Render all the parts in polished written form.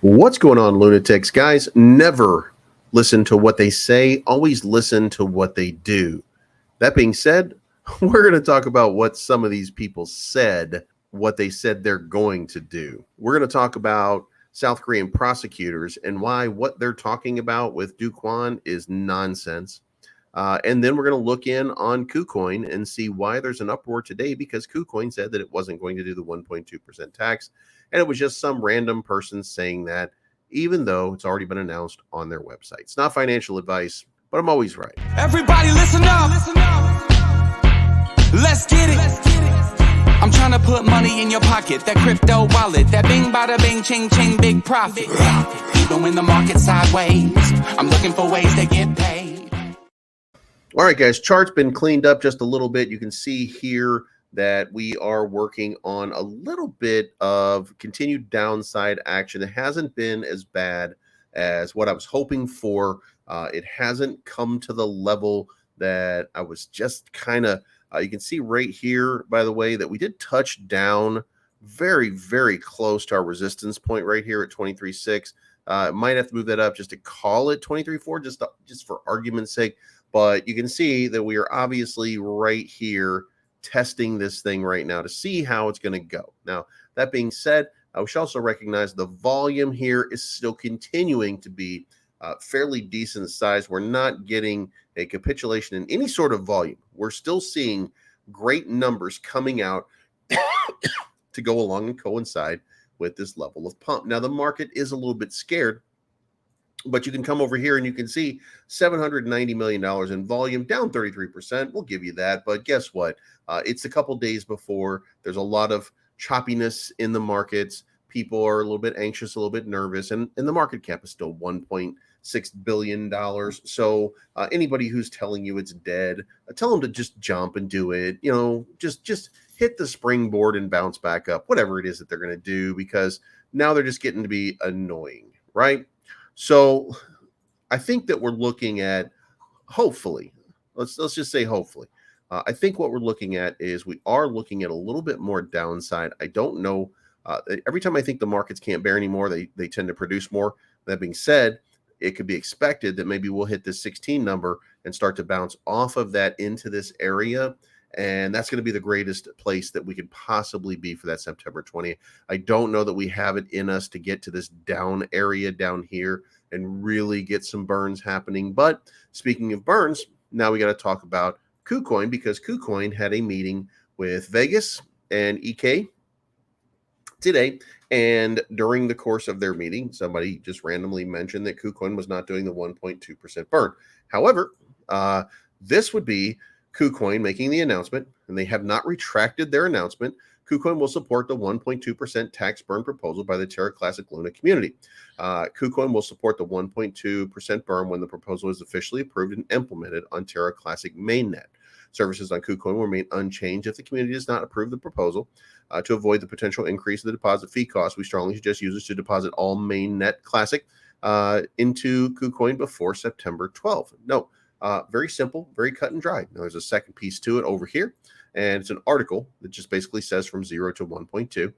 What's going on, lunatics? Guys, never listen to what they say, always listen to what they do. That being said, we're going to talk about what some of these people said, what they said they're going to do. We're going to talk about South Korean prosecutors and why what they're talking about with Kwon is nonsense. And then we're going to look in on KuCoin and see why there's an uproar today because KuCoin said that it wasn't going to do the 1.2% tax. And it was just some random person saying that, even though it's already been announced on their website. It's not financial advice, but I'm always right. Everybody listen up. Let's get it. I'm trying to put money in your pocket. That crypto wallet. That bing bada bing ching ching big profit. Even when the market's sideways, I'm looking for ways to get paid. All right, guys, chart's been cleaned up just a little bit. You can see here that we are working on a little bit of continued downside action. It hasn't been as bad as what I was hoping for. It hasn't come to the level that I was just kind of, you can see right here, by the way, that we did touch down very, very close to our resistance point right here at 23.6. Might have to move that up just to call it 23.4, just for argument's sake. But you can see that we are obviously right here testing this thing right now to see how it's going to go. Now, that being said, we should also recognize the volume here is still continuing to be fairly decent size. We're not getting a capitulation in any sort of volume. We're still seeing great numbers coming out to go along and coincide with this level of pump. Now, the market is a little bit scared, but you can come over here and you can see $790 million in volume, down 33%. We'll give you that. But guess what? It's a couple days before. There's a lot of choppiness in the markets. People are a little bit anxious, a little bit nervous, and the market cap is still $1.6 billion. So anybody who's telling you it's dead, tell them to just jump and do it. You know, just hit the springboard and bounce back up, whatever it is that they're going to do, because now they're just getting to be annoying, right? So I think that we're looking at, hopefully, let's just say hopefully. I think what we're looking at is we are looking at a little bit more downside. I don't know. Every time I think the markets can't bear anymore, they tend to produce more. That being said, it could be expected that maybe we'll hit this 16 number and start to bounce off of that into this area. And that's going to be the greatest place that we could possibly be for that September 20th. I don't know that we have it in us to get to this down area down here and really get some burns happening. But speaking of burns, now we got to talk about KuCoin, because KuCoin had a meeting with Vegas and EK today. And during the course of their meeting, somebody just randomly mentioned that KuCoin was not doing the 1.2% burn. However, this would be KuCoin making the announcement, and they have not retracted their announcement. KuCoin will support the 1.2% tax burn proposal by the Terra Classic Luna community. KuCoin will support the 1.2% burn when the proposal is officially approved and implemented on Terra Classic mainnet. Services on KuCoin will remain unchanged if the community does not approve the proposal. To avoid the potential increase in the deposit fee cost, we strongly suggest users to deposit all mainnet Classic into KuCoin before September 12th. No. Very simple, very cut and dry. Now, there's a second piece to it over here, and it's an article that just basically says from 0 to 1.2,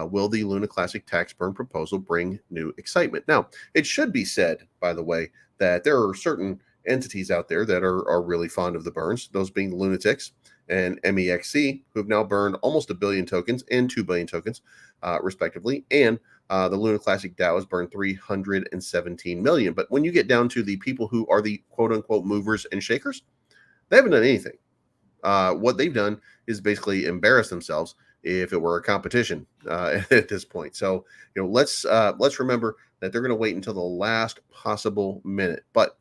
will the Luna Classic tax burn proposal bring new excitement? Now, it should be said, by the way, that there are certain entities out there that are really fond of the burns, those being the Lunatics and MEXC, who have now burned almost 1 billion tokens and 2 billion tokens, respectively, and the Luna Classic DAO has burned 317 million. But when you get down to the people who are the quote-unquote movers and shakers, they haven't done anything. What they've done is basically embarrass themselves if it were a competition at this point. So, let's remember that they're going to wait until the last possible minute. But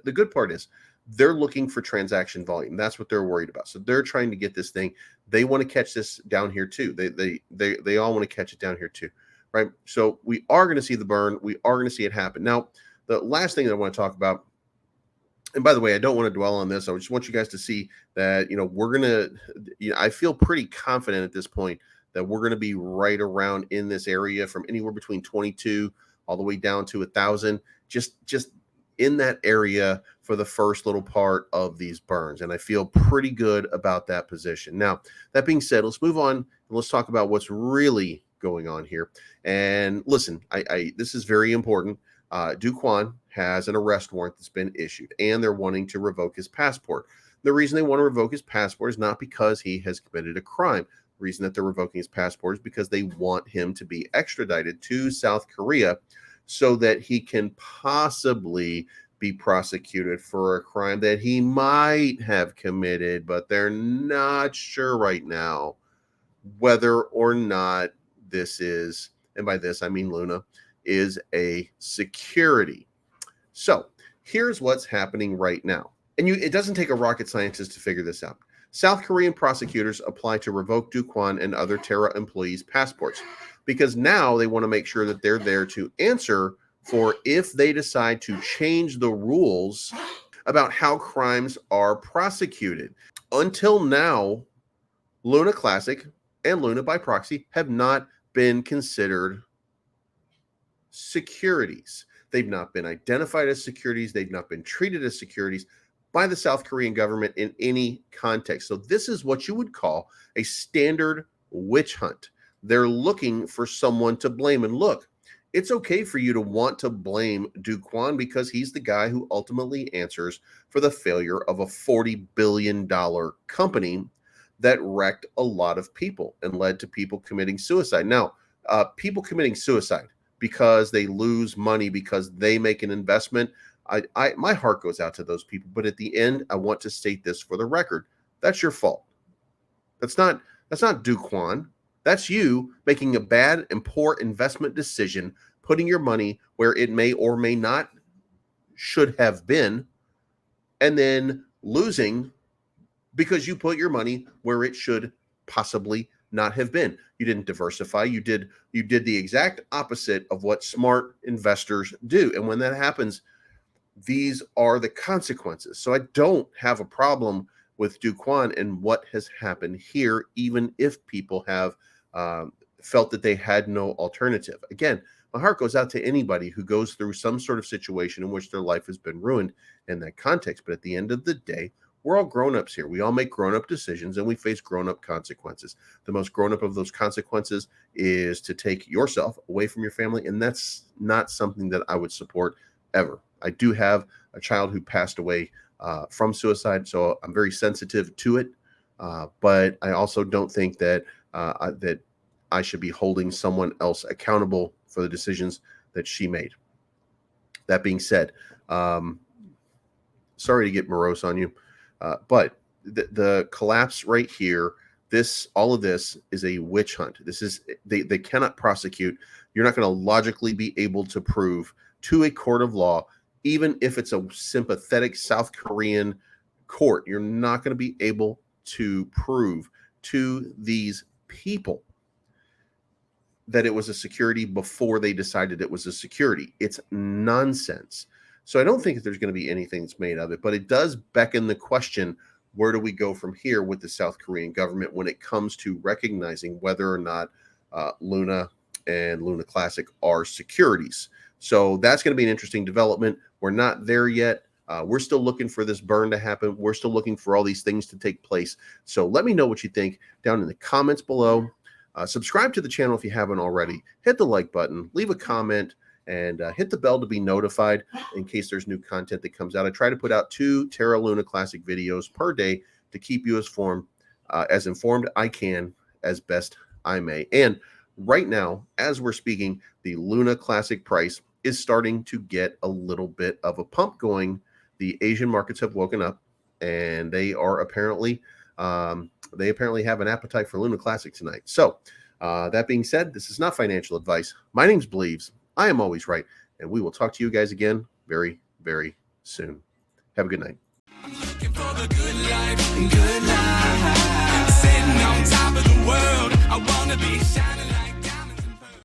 the good part is they're looking for transaction volume. That's what they're worried about. So they're trying to get this thing. They want to catch this down here too. They all want to catch it down here too. Right. So we are going to see the burn. We are going to see it happen. Now, the last thing that I want to talk about, and by the way, I don't want to dwell on this. I just want you guys to see that, we're going to, I feel pretty confident at this point that we're going to be right around in this area from anywhere between 22 all the way down to 1,000, just in that area for the first little part of these burns. And I feel pretty good about that position. Now, that being said, let's move on and let's talk about what's really going on here. And listen, this is very important. Kwon has an arrest warrant that's been issued, and they're wanting to revoke his passport. The reason they want to revoke his passport is not because he has committed a crime. The reason that they're revoking his passport is because they want him to be extradited to South Korea so that he can possibly be prosecuted for a crime that he might have committed, but they're not sure right now whether or not this is, and by this I mean Luna, is a security. So here's what's happening right now. And it doesn't take a rocket scientist to figure this out. South Korean prosecutors apply to revoke Kwon and other Terra employees' passports because now they want to make sure that they're there to answer for if they decide to change the rules about how crimes are prosecuted. Until now, Luna Classic and Luna by proxy have not been considered securities. They've not been identified as securities. They've not been treated as securities by the South Korean government in any context. So this is what you would call a standard witch hunt. They're looking for someone to blame. And look, it's okay for you to want to blame Kwon because he's the guy who ultimately answers for the failure of a $40 billion company that wrecked a lot of people and led to people committing suicide. Now, people committing suicide because they lose money because they make an investment, my heart goes out to those people. But at the end, I want to state this for the record. That's your fault. That's not Kwon. That's you making a bad and poor investment decision, putting your money where it may or may not should have been, and then losing because you put your money where it should possibly not have been. You didn't diversify. You did the exact opposite of what smart investors do. And when that happens, these are the consequences. So I don't have a problem with Kwon and what has happened here, even if people have felt that they had no alternative. Again, my heart goes out to anybody who goes through some sort of situation in which their life has been ruined in that context. But at the end of the day, we're all grown-ups here. We all make grown-up decisions and we face grown-up consequences. The most grown-up of those consequences is to take yourself away from your family, and that's not something that I would support ever. I do have a child who passed away from suicide, so I'm very sensitive to it. But I also don't think that that I should be holding someone else accountable for the decisions that she made. That being said, sorry to get morose on you, but the collapse right here, all of this is a witch hunt. This is they cannot prosecute. You're not going to logically be able to prove to a court of law, even if it's a sympathetic South Korean court, you're not going to be able to prove to these people that it was a security before they decided it was a security. It's nonsense. So I don't think that there's going to be anything that's made of it, but it does beckon the question, where do we go from here with the South Korean government when it comes to recognizing whether or not Luna and Luna Classic are securities? So that's going to be an interesting development. We're not there yet. We're still looking for this burn to happen. We're still looking for all these things to take place. So let me know what you think down in the comments below. Subscribe to the channel if you haven't already. Hit the like button, leave a comment, and hit the bell to be notified in case there's new content that comes out. I try to put out 2 Terra Luna Classic videos per day to keep you as informed I can, as best I may. And right now, as we're speaking, the Luna Classic price is starting to get a little bit of a pump going. The Asian markets have woken up, and they are apparently have an appetite for Luna Classic tonight. So that being said, this is not financial advice. My name's Bleaves. I am always right, and we will talk to you guys again very, very soon. Have a good night. I'm looking for the good life, good life. Sitting on top of the world, I wanna be